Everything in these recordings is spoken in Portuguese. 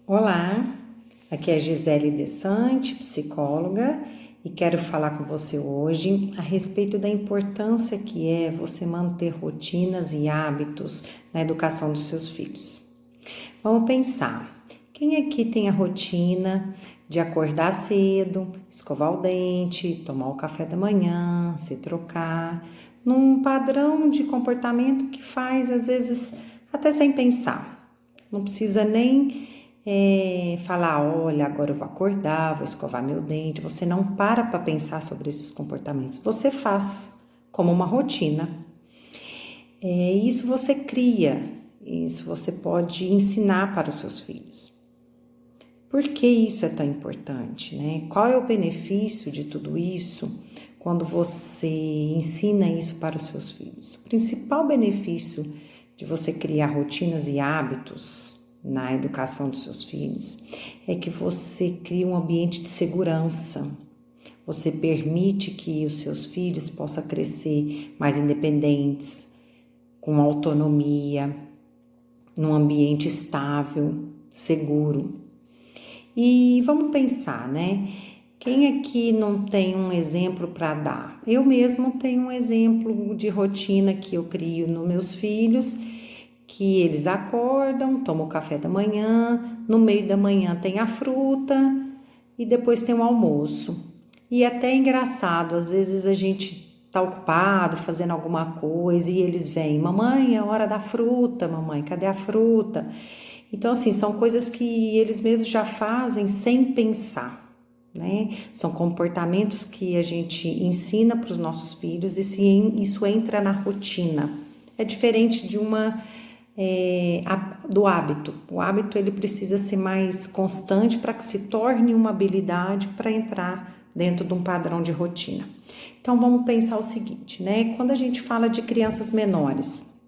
Olá, aqui é Gisele Desante, psicóloga, e quero falar com você hoje a respeito da importância que é você manter rotinas e hábitos na educação dos seus filhos. Vamos pensar, quem aqui tem a rotina de acordar cedo, escovar o dente, tomar o café da manhã, se trocar, num padrão de comportamento que faz às vezes até sem pensar, não precisa nem falar, olha, agora eu vou acordar, vou escovar meu dente. Você não para pensar sobre esses comportamentos. Você faz como uma rotina. Isso você cria, isso você pode ensinar para os seus filhos. Por que isso é tão importante, né? Qual é o benefício de tudo isso quando você ensina isso para os seus filhos? O principal benefício de você criar rotinas e hábitos na educação dos seus filhos é que você cria um ambiente de segurança. Você permite que os seus filhos possam crescer mais independentes, com autonomia, num ambiente estável, seguro. E vamos pensar, né? Quem aqui não tem um exemplo para dar? Eu mesmo tenho um exemplo de rotina que eu crio nos meus filhos, que eles acordam, tomam o café da manhã, no meio da manhã tem a fruta e depois tem o almoço. E é até engraçado, às vezes a gente tá ocupado fazendo alguma coisa e eles vêm, mamãe, é hora da fruta, mamãe, cadê a fruta? Então, assim, são coisas que eles mesmos já fazem sem pensar, né? São comportamentos que a gente ensina para os nossos filhos e isso entra na rotina. É diferente de do hábito. O hábito ele precisa ser mais constante para que se torne uma habilidade para entrar dentro de um padrão de rotina. Então vamos pensar o seguinte, né? Quando a gente fala de crianças menores,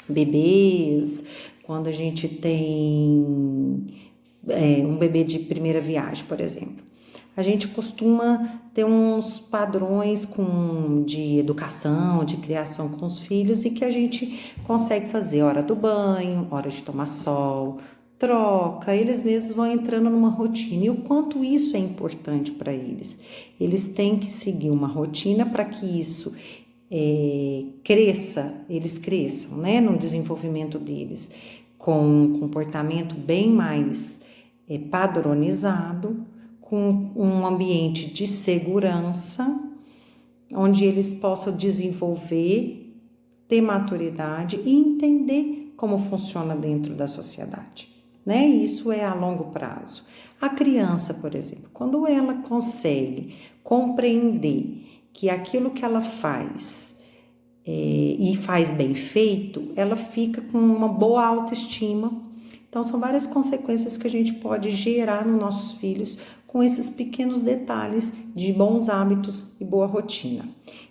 bebês, quando a gente tem um bebê de primeira viagem, por exemplo, a gente costuma ter uns padrões de educação, de criação com os filhos e que a gente consegue fazer hora do banho, hora de tomar sol, troca, eles mesmos vão entrando numa rotina. E o quanto isso é importante para eles. Eles têm que seguir uma rotina para que isso eles cresçam, né, no desenvolvimento deles, com um comportamento bem mais padronizado, com um ambiente de segurança, onde eles possam desenvolver, ter maturidade e entender como funciona dentro da sociedade, né? Isso é a longo prazo. A criança, por exemplo, quando ela consegue compreender que aquilo que ela faz e faz bem feito, ela fica com uma boa autoestima. Então, são várias consequências que a gente pode gerar nos nossos filhos com esses pequenos detalhes de bons hábitos e boa rotina.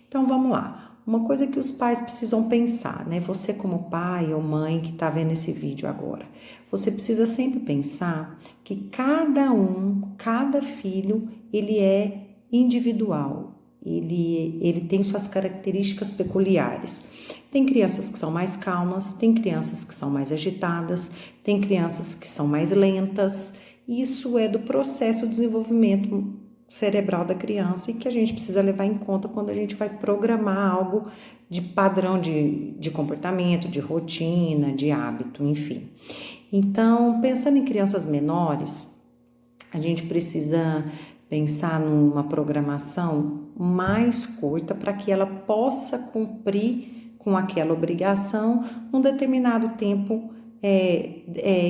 Então, vamos lá. Uma coisa que os pais precisam pensar, né? Você como pai ou mãe que está vendo esse vídeo agora, você precisa sempre pensar que cada filho, ele é individual. Ele tem suas características peculiares. Tem crianças que são mais calmas, tem crianças que são mais agitadas, tem crianças que são mais lentas. Isso é do processo de desenvolvimento cerebral da criança e que a gente precisa levar em conta quando a gente vai programar algo de padrão de comportamento, de rotina, de hábito, enfim. Então, pensando em crianças menores, a gente precisa pensar numa programação mais curta para que ela possa cumprir com aquela obrigação num determinado tempo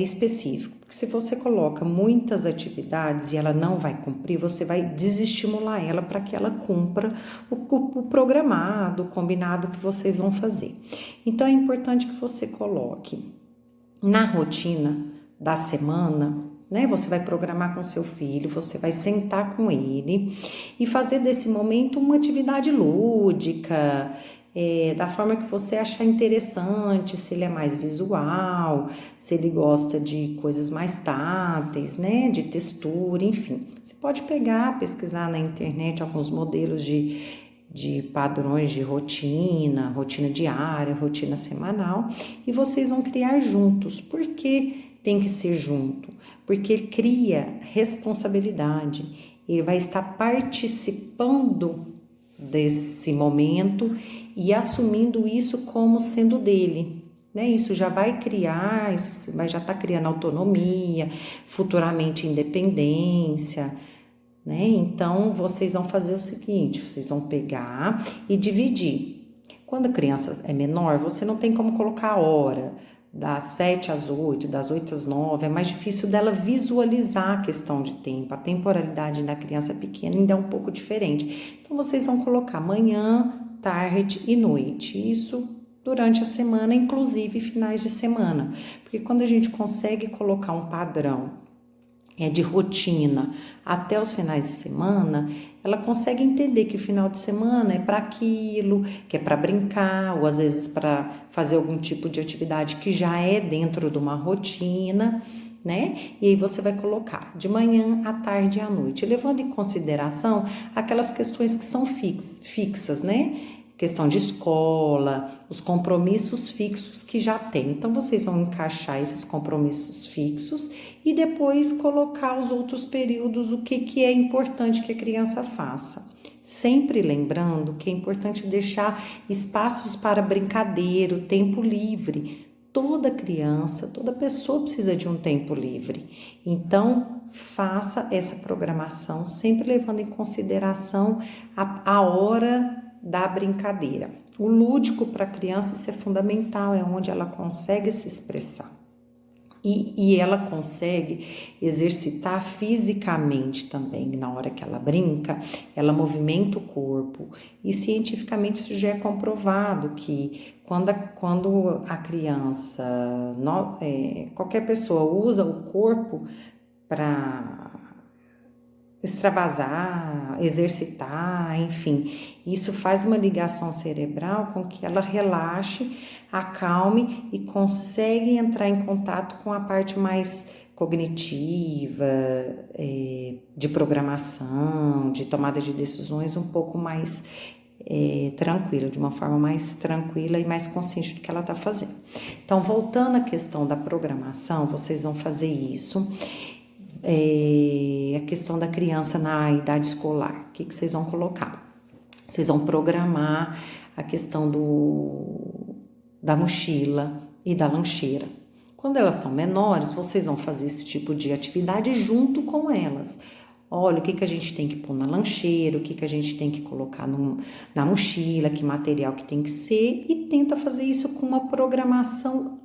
específico. Porque se você coloca muitas atividades e ela não vai cumprir, você vai desestimular ela para que ela cumpra o programado, o combinado que vocês vão fazer. Então é importante que você coloque na rotina da semana, né? Você vai programar com seu filho, você vai sentar com ele e fazer desse momento uma atividade lúdica, da forma que você achar interessante, se ele é mais visual, se ele gosta de coisas mais táteis, né? De textura, enfim. Você pode pesquisar na internet alguns modelos de padrões de rotina diária, rotina semanal, e vocês vão criar juntos, porque tem que ser junto? Porque ele cria responsabilidade, ele vai estar participando desse momento e assumindo isso como sendo dele, né? Isso já vai criar, isso vai já estar criando autonomia, futuramente independência, né? Então, vocês vão fazer o seguinte, vocês vão pegar e dividir. Quando a criança é menor, você não tem como colocar a hora, das 7 às 8, das 8 às 9, é mais difícil dela visualizar a questão de tempo. A temporalidade da criança pequena ainda é um pouco diferente. Então, vocês vão colocar manhã, tarde e noite. Isso durante a semana, inclusive finais de semana. Porque quando a gente consegue colocar um padrão de rotina até os finais de semana, ela consegue entender que o final de semana é para aquilo, que é para brincar, ou às vezes para fazer algum tipo de atividade que já é dentro de uma rotina, né? E aí você vai colocar de manhã, à tarde e à noite, levando em consideração aquelas questões que são fixas, né? Questão de escola, os compromissos fixos que já tem. Então, vocês vão encaixar esses compromissos fixos e depois colocar os outros períodos, o que é importante que a criança faça. Sempre lembrando que é importante deixar espaços para brincadeira, tempo livre. Toda criança, toda pessoa precisa de um tempo livre. Então, faça essa programação, sempre levando em consideração a hora da brincadeira. O lúdico para a criança isso é fundamental, é onde ela consegue se expressar. E ela consegue exercitar fisicamente também. Na hora que ela brinca, ela movimenta o corpo. E cientificamente isso já é comprovado que quando a criança, qualquer pessoa usa o corpo para extravasar, exercitar, enfim, isso faz uma ligação cerebral com que ela relaxe, acalme e consegue entrar em contato com a parte mais cognitiva, de programação, de tomada de decisões um pouco mais tranquila, de uma forma mais tranquila e mais consciente do que ela está fazendo. Então, voltando à questão da programação, vocês vão fazer isso. A questão da criança na idade escolar, o que vocês vão colocar? Vocês vão programar a questão da mochila e da lancheira. Quando elas são menores, vocês vão fazer esse tipo de atividade junto com elas. Olha, o que a gente tem que pôr na lancheira, o que a gente tem que colocar na mochila, que material que tem que ser, e tenta fazer isso com uma programação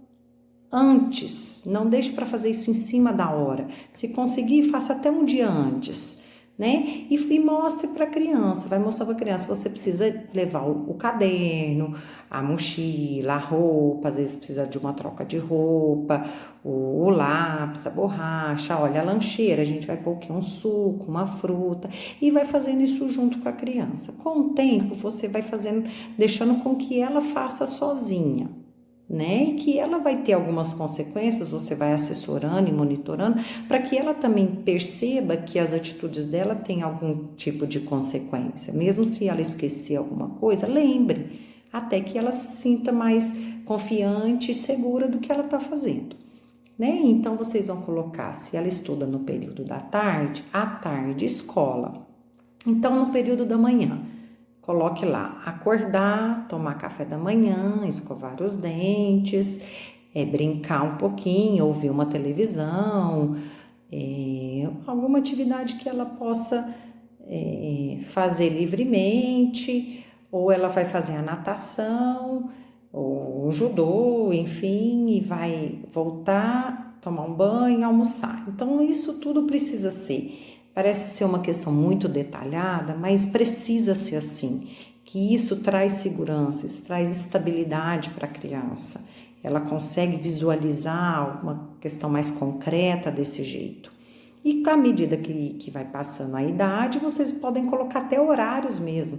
antes, não deixe para fazer isso em cima da hora. Se conseguir, faça até um dia antes, né? E mostre para a criança, vai mostrar para a criança, você precisa levar o caderno, a mochila, a roupa, às vezes precisa de uma troca de roupa, o lápis, a borracha, olha, a lancheira, a gente vai pôr o quê? Um suco, uma fruta, e vai fazendo isso junto com a criança. Com o tempo, você vai fazendo, deixando com que ela faça sozinha, né? E que ela vai ter algumas consequências, você vai assessorando e monitorando, para que ela também perceba que as atitudes dela têm algum tipo de consequência. Mesmo se ela esquecer alguma coisa, lembre, até que ela se sinta mais confiante e segura do que ela está fazendo, né? Então, vocês vão colocar, se ela estuda no período da tarde, à tarde, escola. Então, no período da manhã, coloque lá, acordar, tomar café da manhã, escovar os dentes, brincar um pouquinho, ouvir uma televisão, alguma atividade que ela possa fazer livremente, ou ela vai fazer a natação, ou o judô, enfim, e vai voltar, tomar um banho, almoçar. Então, isso tudo precisa ser. Parece ser uma questão muito detalhada, mas precisa ser assim, que isso traz segurança, isso traz estabilidade para a criança. Ela consegue visualizar uma questão mais concreta desse jeito. E à medida que vai passando a idade, vocês podem colocar até horários mesmo.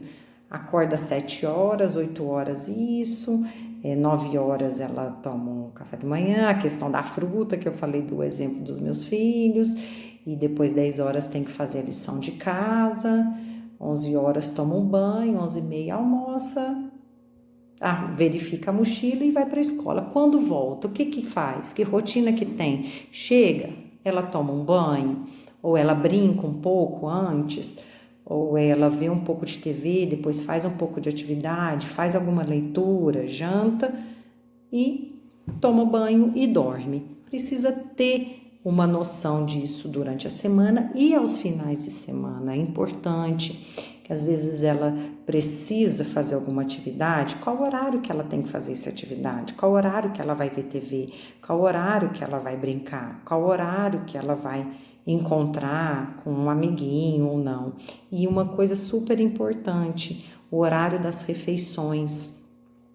Acorda 7 horas, 8 horas isso, 9 horas ela toma um café da manhã, a questão da fruta que eu falei do exemplo dos meus filhos, e depois 10 horas tem que fazer a lição de casa, 11 horas toma um banho, 11h30 almoça, verifica a mochila e vai para a escola. Quando volta, o que que faz? Que rotina que tem? Chega, ela toma um banho, ou ela brinca um pouco antes, ou ela vê um pouco de TV, depois faz um pouco de atividade, faz alguma leitura, janta e toma banho e dorme. Precisa ter uma noção disso durante a semana e aos finais de semana. É importante que às vezes ela precisa fazer alguma atividade. Qual horário que ela tem que fazer essa atividade? Qual horário que ela vai ver TV? Qual horário que ela vai brincar? Qual horário que ela vai encontrar com um amiguinho ou não? E uma coisa super importante, o horário das refeições,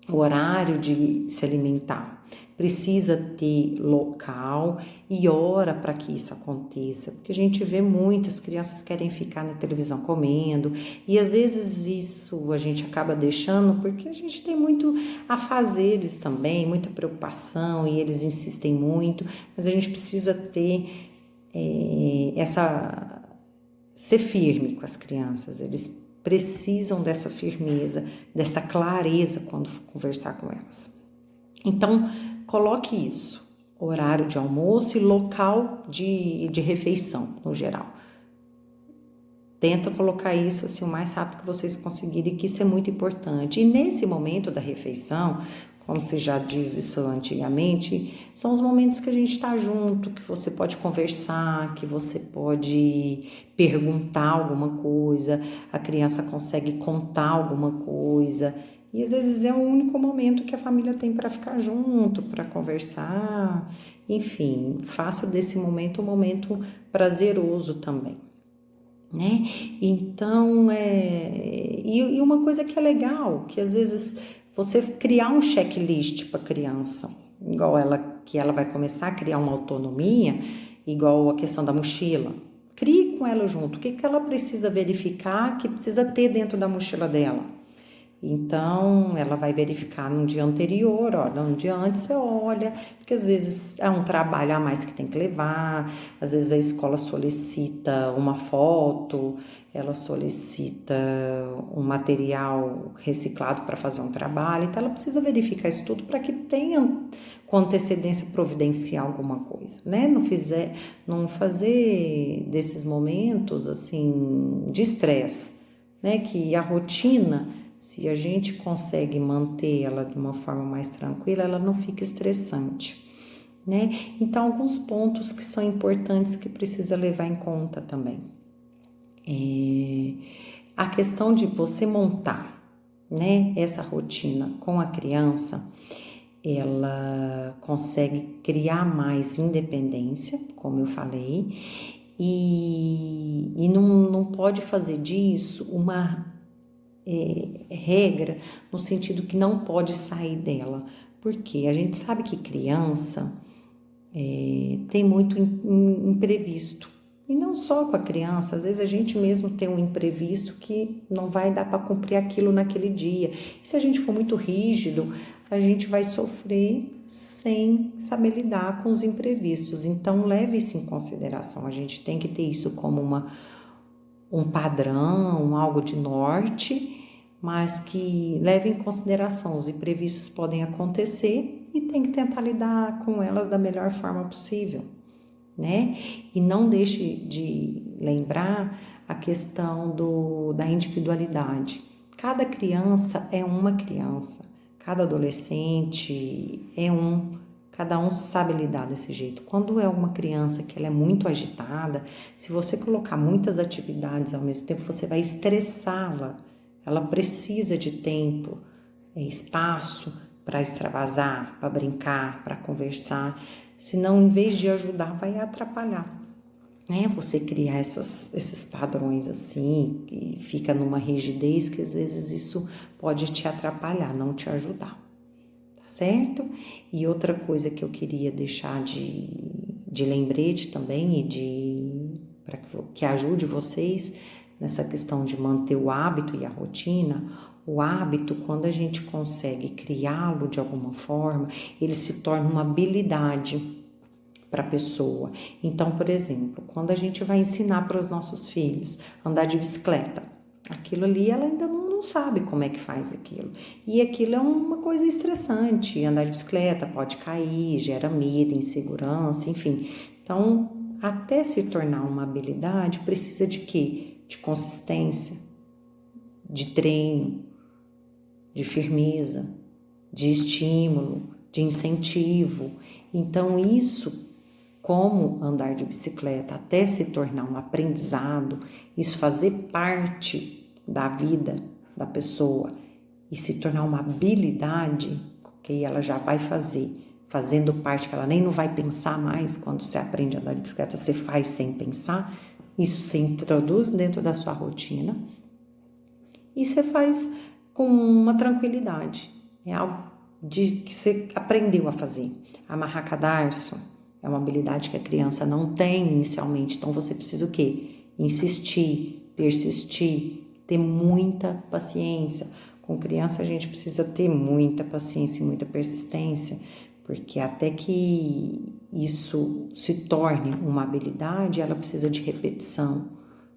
o horário de se alimentar. Precisa ter local e hora para que isso aconteça, porque a gente vê muitas crianças querem ficar na televisão comendo e às vezes isso a gente acaba deixando porque a gente tem muito afazeres também, muita preocupação e eles insistem muito, mas a gente precisa ter ser firme com as crianças, eles precisam dessa firmeza, dessa clareza quando for conversar com elas. Então, coloque isso, horário de almoço e local de refeição, no geral. Tenta colocar isso assim, o mais rápido que vocês conseguirem, que isso é muito importante. E nesse momento da refeição, como se já diz isso antigamente, são os momentos que a gente está junto, que você pode conversar, que você pode perguntar alguma coisa, a criança consegue contar alguma coisa. E às vezes é o único momento que a família tem para ficar junto, para conversar. Enfim, faça desse momento um momento prazeroso também, né? Então, e uma coisa que é legal, que às vezes você criar um checklist para a criança, igual que ela vai começar a criar uma autonomia, igual a questão da mochila. Crie com ela junto, o que ela precisa verificar, que precisa ter dentro da mochila dela. Então, ela vai verificar no dia anterior, no dia antes você olha, porque às vezes é um trabalho a mais que tem que levar, às vezes a escola solicita uma foto, ela solicita um material reciclado para fazer um trabalho, então ela precisa verificar isso tudo para que tenha com antecedência providenciar alguma coisa, né? Não fazer desses momentos assim de estresse, né? Que a rotina, se a gente consegue manter ela de uma forma mais tranquila, ela não fica estressante, né? Então, alguns pontos que são importantes que precisa levar em conta também. A questão de você montar, né, essa rotina com a criança, ela consegue criar mais independência, como eu falei, e não pode fazer disso uma regra no sentido que não pode sair dela, porque a gente sabe que criança tem muito imprevisto, e não só com a criança, às vezes a gente mesmo tem um imprevisto que não vai dar para cumprir aquilo naquele dia, e se a gente for muito rígido, a gente vai sofrer sem saber lidar com os imprevistos. Então leve isso em consideração, a gente tem que ter isso como um padrão, algo de norte, mas que leve em consideração os imprevistos podem acontecer e tem que tentar lidar com elas da melhor forma possível, né? E não deixe de lembrar a questão da individualidade. Cada criança é uma criança, cada adolescente é cada um sabe lidar desse jeito. Quando é uma criança que ela é muito agitada, se você colocar muitas atividades ao mesmo tempo, você vai estressá-la. Ela precisa de tempo, espaço para extravasar, para brincar, para conversar. Senão, em vez de ajudar, vai atrapalhar, né? Você criar esses padrões assim, e fica numa rigidez que às vezes isso pode te atrapalhar, não te ajudar. Certo? E outra coisa que eu queria deixar de lembrete também para que ajude vocês nessa questão de manter o hábito e a rotina, o hábito, quando a gente consegue criá-lo de alguma forma, ele se torna uma habilidade para a pessoa. Então, por exemplo, quando a gente vai ensinar para os nossos filhos a andar de bicicleta, aquilo ali ela ainda não sabe como é que faz aquilo. E aquilo é uma coisa estressante. Andar de bicicleta pode cair, gera medo, insegurança, enfim. Então, até se tornar uma habilidade, precisa de quê? De consistência, de treino, de firmeza, de estímulo, de incentivo. Então, isso, como andar de bicicleta, até se tornar um aprendizado, isso fazer parte da vida da pessoa e se tornar uma habilidade que ela já vai fazendo parte, que ela nem não vai pensar mais. Quando você aprende a andar de bicicleta, você faz sem pensar, isso você introduz dentro da sua rotina e você faz com uma tranquilidade. É algo que você aprendeu a fazer. Amarrar cadarço é uma habilidade que a criança não tem inicialmente, então você precisa o quê? Insistir, persistir, ter muita paciência. Com criança a gente precisa ter muita paciência e muita persistência, porque até que isso se torne uma habilidade, ela precisa de repetição,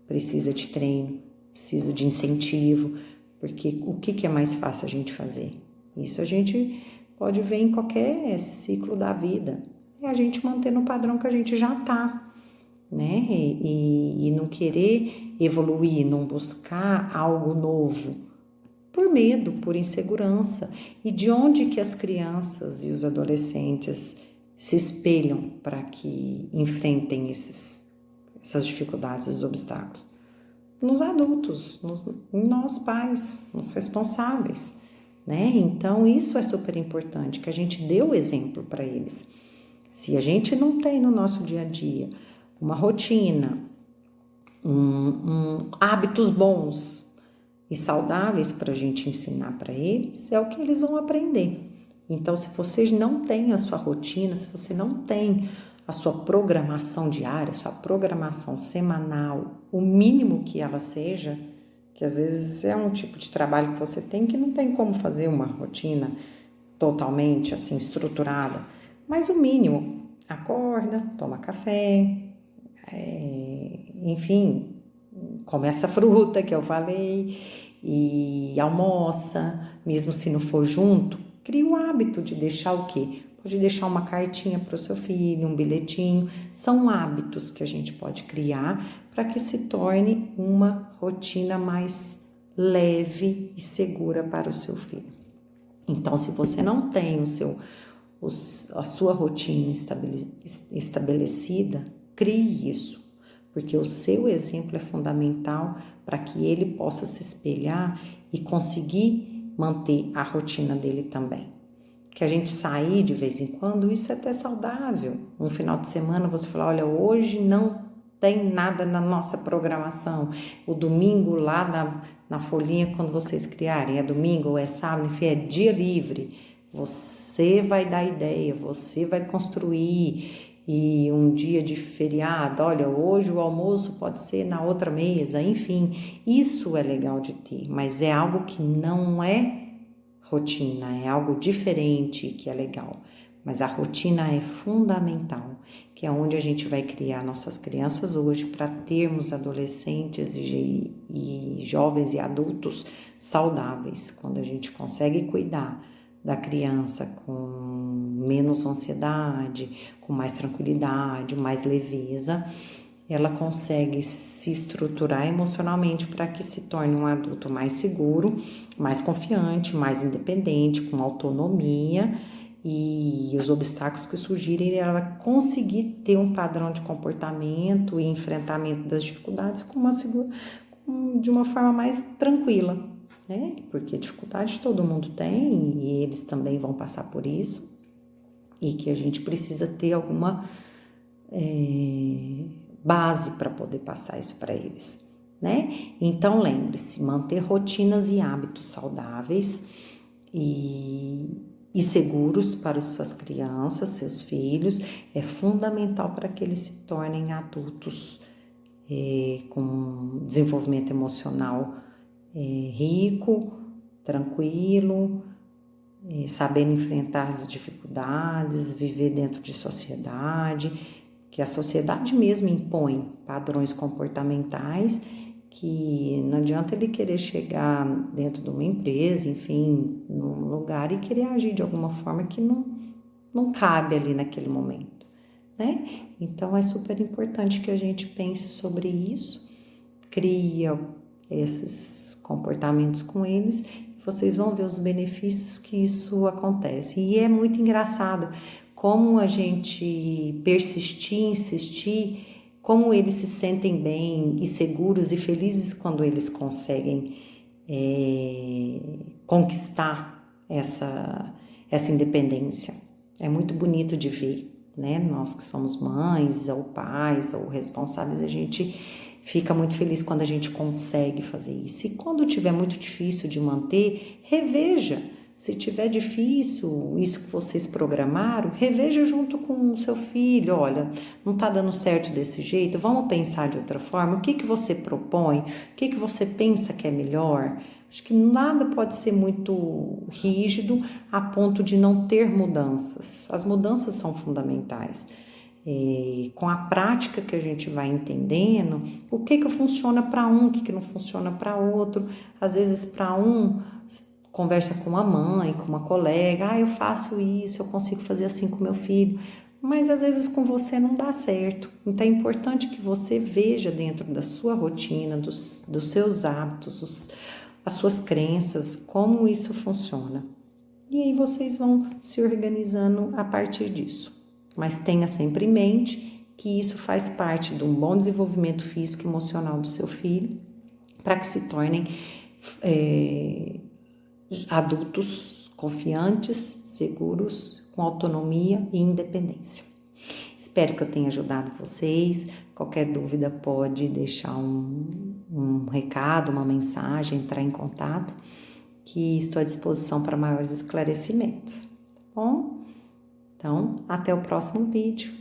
precisa de treino, precisa de incentivo, porque o que é mais fácil a gente fazer? Isso a gente pode ver em qualquer ciclo da vida. É a gente manter no padrão que a gente já está, né? E não querer evoluir, não buscar algo novo, por medo, por insegurança. E de onde que as crianças e os adolescentes se espelham para que enfrentem essas dificuldades, os obstáculos? Nos adultos, em nós pais, nos responsáveis, né? Então isso é super importante, que a gente dê o exemplo para eles. Se a gente não tem no nosso dia a dia uma rotina, hábitos bons e saudáveis para a gente ensinar para eles, é o que eles vão aprender. Então, se vocês não têm a sua rotina, se você não tem a sua programação diária, sua programação semanal, o mínimo que ela seja, que às vezes é um tipo de trabalho que você tem que não tem como fazer uma rotina totalmente assim estruturada, mas o mínimo, acorda, toma café, enfim, come essa fruta que eu falei e almoça, mesmo se não for junto, cria o hábito de deixar o quê? Pode deixar uma cartinha para o seu filho, um bilhetinho. São hábitos que a gente pode criar para que se torne uma rotina mais leve e segura para o seu filho. Então, se você não tem a sua rotina estabelecida, crie isso, porque o seu exemplo é fundamental para que ele possa se espelhar e conseguir manter a rotina dele também. Que a gente sair de vez em quando, isso é até saudável. Um final de semana você fala, olha, hoje não tem nada na nossa programação. O domingo lá na folhinha, quando vocês criarem, é domingo ou é sábado, enfim, é dia livre. Você vai dar ideia, você vai construir. E um dia de feriado, olha, hoje o almoço pode ser na outra mesa, enfim. Isso é legal de ter, mas é algo que não é rotina, é algo diferente que é legal, mas a rotina é fundamental, que é onde a gente vai criar nossas crianças hoje para termos adolescentes e jovens e adultos saudáveis, quando a gente consegue cuidar da criança com menos ansiedade, com mais tranquilidade, mais leveza, ela consegue se estruturar emocionalmente para que se torne um adulto mais seguro, mais confiante, mais independente, com autonomia, e os obstáculos que surgirem, ela vai conseguir ter um padrão de comportamento e enfrentamento das dificuldades de uma forma mais tranquila, né? Porque dificuldade todo mundo tem e eles também vão passar por isso, e que a gente precisa ter alguma base para poder passar isso para eles, né? Então lembre-se, manter rotinas e hábitos saudáveis e seguros para suas crianças, seus filhos, é fundamental para que eles se tornem adultos com desenvolvimento emocional rico, tranquilo, sabendo enfrentar as dificuldades, viver dentro de sociedade, que a sociedade mesmo impõe padrões comportamentais que não adianta ele querer chegar dentro de uma empresa, enfim, num lugar e querer agir de alguma forma que não cabe ali naquele momento, né? Então é super importante que a gente pense sobre isso, cria esses comportamentos com eles, vocês vão ver os benefícios que isso acontece. E é muito engraçado como a gente persistir, insistir, como eles se sentem bem e seguros e felizes quando eles conseguem conquistar essa independência. É muito bonito de ver, né? Nós que somos mães ou pais ou responsáveis, a gente fica muito feliz quando a gente consegue fazer isso. E quando tiver muito difícil de manter, reveja. Se tiver difícil, isso que vocês programaram, reveja junto com o seu filho. Olha, não está dando certo desse jeito, vamos pensar de outra forma. O que você propõe? O que você pensa que é melhor? Acho que nada pode ser muito rígido a ponto de não ter mudanças. As mudanças são fundamentais. Com a prática que a gente vai entendendo, o que funciona para um, o que não funciona para outro. Às vezes para um, conversa com a mãe, com uma colega, eu faço isso, eu consigo fazer assim com meu filho, mas às vezes com você não dá certo. Então é importante que você veja dentro da sua rotina, dos seus hábitos, as suas crenças, como isso funciona. E aí vocês vão se organizando a partir disso. Mas tenha sempre em mente que isso faz parte de um bom desenvolvimento físico e emocional do seu filho, para que se tornem adultos confiantes, seguros, com autonomia e independência. Espero que eu tenha ajudado vocês. Qualquer dúvida pode deixar um recado, uma mensagem, entrar em contato, que estou à disposição para maiores esclarecimentos, tá bom? Então, até o próximo vídeo.